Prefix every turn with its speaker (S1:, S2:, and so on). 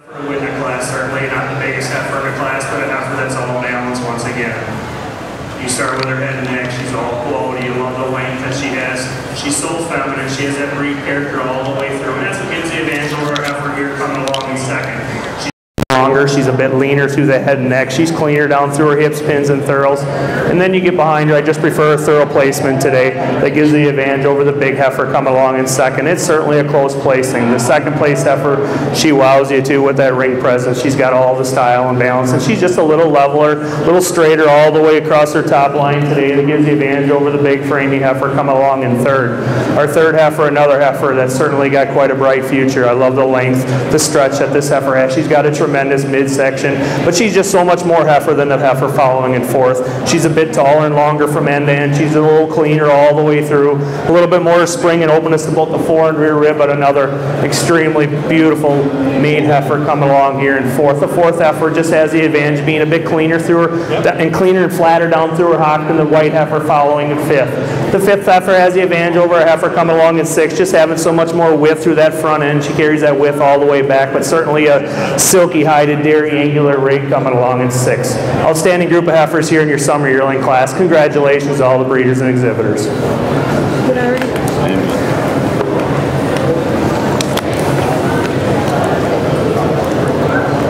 S1: For the winner class, certainly not the biggest heifer in the class, but a heifer that's all balanced once again. You start with her head and neck, she's all quality. You love the length that she has. She's so feminine, she has that breed character all the way through. And that's what gives the advantage over our heifer here coming along in second. Longer, she's a bit leaner through the head and neck. She's cleaner down through her hips, pins, and thoroughs. And then you get behind her. I just prefer a thorough placement today. That gives the advantage over the big heifer coming along in second. It's certainly a close placing. The second place heifer, she wows you too with that ring presence. She's got all the style and balance. And she's just a little leveler, a little straighter all the way across her top line today. That gives the advantage over the big framey heifer coming along in third. Our third heifer, another heifer that's certainly got quite a bright future. I love the length, the stretch that this heifer has. She's got a tremendous midsection, but she's just so much more heifer than the heifer following in fourth. She's a bit taller and longer from end to end. She's a little cleaner all the way through. A little bit more spring and openness to both the fore and rear rib, but another extremely beautiful main heifer coming along here in fourth. The fourth heifer just has the advantage being a bit cleaner through her and cleaner and flatter down through her hock than the white heifer following in fifth. The fifth heifer has the advantage over a heifer coming along in sixth, just having so much more width through that front end. She carries that width all the way back, but certainly a silky hided dairy angular rig coming along in sixth. Outstanding group of heifers here in your summer yearling class. Congratulations to all the breeders and exhibitors.
S2: Good already.